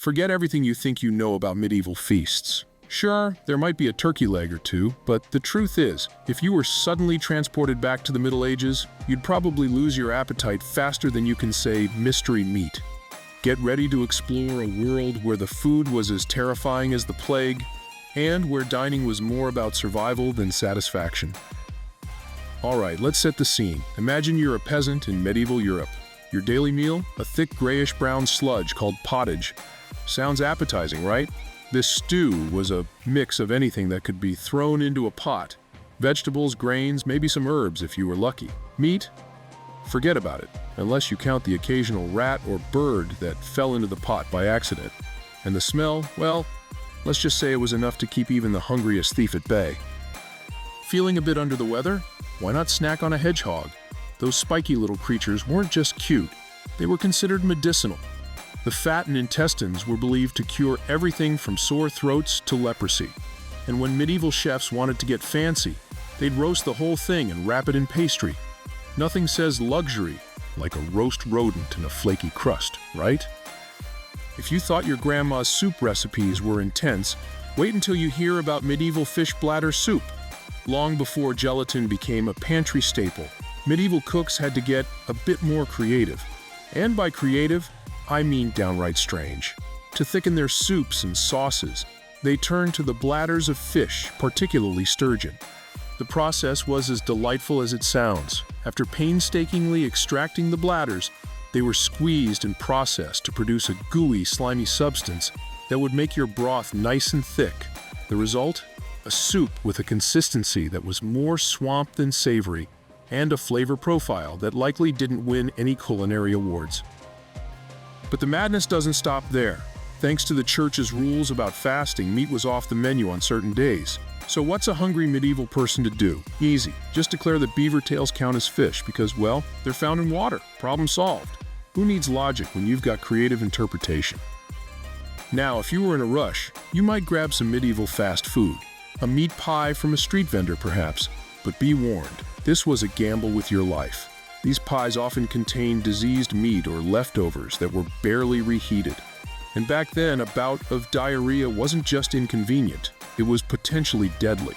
Forget everything you think you know about medieval feasts. Sure, there might be a turkey leg or two, but the truth is, if you were suddenly transported back to the Middle Ages, you'd probably lose your appetite faster than you can say mystery meat. Get ready to explore a world where the food was as terrifying as the plague, and where dining was more about survival than satisfaction. Alright, let's set the scene. Imagine you're a peasant in medieval Europe. Your daily meal? A thick grayish-brown sludge called pottage. Sounds appetizing, right? This stew was a mix of anything that could be thrown into a pot. Vegetables, grains, maybe some herbs if you were lucky. Meat? Forget about it, unless you count the occasional rat or bird that fell into the pot by accident. And the smell, well, let's just say it was enough to keep even the hungriest thief at bay. Feeling a bit under the weather? Why not snack on a hedgehog? Those spiky little creatures weren't just cute, they were considered medicinal. The fat and intestines were believed to cure everything from sore throats to leprosy. And when medieval chefs wanted to get fancy, they'd roast the whole thing and wrap it in pastry. Nothing says luxury like a roast rodent in a flaky crust, right? If you thought your grandma's soup recipes were intense, wait until you hear about medieval fish bladder soup. Long before gelatin became a pantry staple, medieval cooks had to get a bit more creative. And by creative, I mean downright strange. To thicken their soups and sauces, they turned to the bladders of fish, particularly sturgeon. The process was as delightful as it sounds. After painstakingly extracting the bladders, they were squeezed and processed to produce a gooey, slimy substance that would make your broth nice and thick. The result? A soup with a consistency that was more swamp than savory, and a flavor profile that likely didn't win any culinary awards. But the madness doesn't stop there. Thanks to the church's rules about fasting, meat was off the menu on certain days. So what's a hungry medieval person to do? Easy. Just declare that beaver tails count as fish because, well, they're found in water. Problem solved. Who needs logic when you've got creative interpretation? Now, if you were in a rush, you might grab some medieval fast food. A meat pie from a street vendor, perhaps. But be warned, this was a gamble with your life. These pies often contained diseased meat or leftovers that were barely reheated. And back then, a bout of diarrhea wasn't just inconvenient, it was potentially deadly.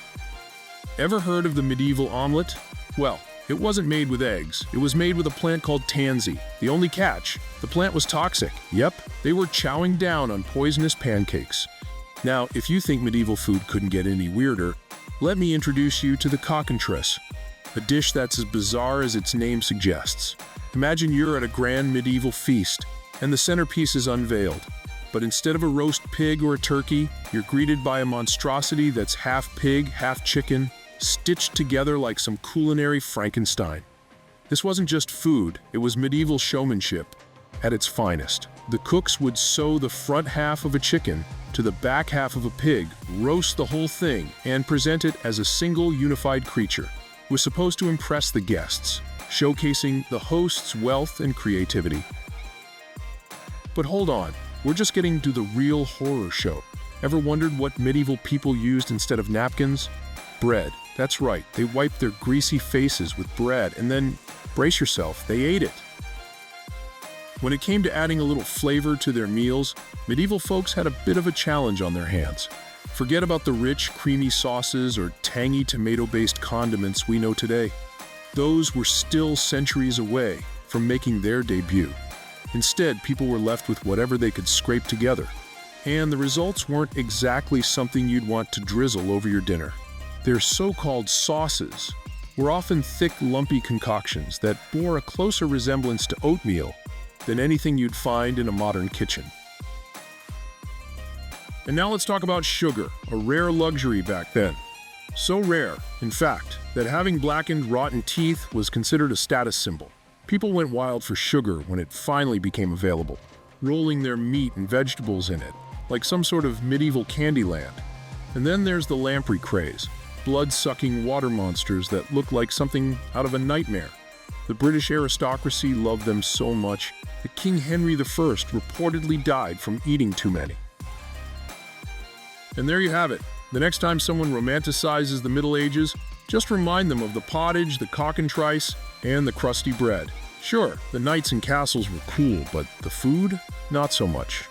Ever heard of the medieval omelet? Well, it wasn't made with eggs. It was made with a plant called tansy. The only catch, the plant was toxic. Yep, they were chowing down on poisonous pancakes. Now, if you think medieval food couldn't get any weirder, let me introduce you to the Cockentrice, a dish that's as bizarre as its name suggests. Imagine you're at a grand medieval feast, and the centerpiece is unveiled. But instead of a roast pig or a turkey, you're greeted by a monstrosity that's half pig, half chicken, stitched together like some culinary Frankenstein. This wasn't just food, it was medieval showmanship at its finest. The cooks would sew the front half of a chicken to the back half of a pig, roast the whole thing, and present it as a single unified creature. It was supposed to impress the guests, showcasing the host's wealth and creativity. But hold on, we're just getting to the real horror show. Ever wondered what medieval people used instead of napkins? Bread. That's right, they wiped their greasy faces with bread and then, brace yourself, they ate it. When it came to adding a little flavor to their meals, medieval folks had a bit of a challenge on their hands. Forget about the rich, creamy sauces or tangy tomato-based condiments we know today. Those were still centuries away from making their debut. Instead, people were left with whatever they could scrape together. And the results weren't exactly something you'd want to drizzle over your dinner. Their so-called sauces were often thick, lumpy concoctions that bore a closer resemblance to oatmeal than anything you'd find in a modern kitchen. And now let's talk about sugar, a rare luxury back then. So rare, in fact, that having blackened, rotten teeth was considered a status symbol. People went wild for sugar when it finally became available, rolling their meat and vegetables in it, like some sort of medieval candy land. And then there's the lamprey craze, blood-sucking water monsters that look like something out of a nightmare. The British aristocracy loved them so much that King Henry I reportedly died from eating too many. And there you have it. The next time someone romanticizes the Middle Ages, just remind them of the pottage, the Cockentrice, and the crusty bread. Sure, the knights and castles were cool, but the food? Not so much.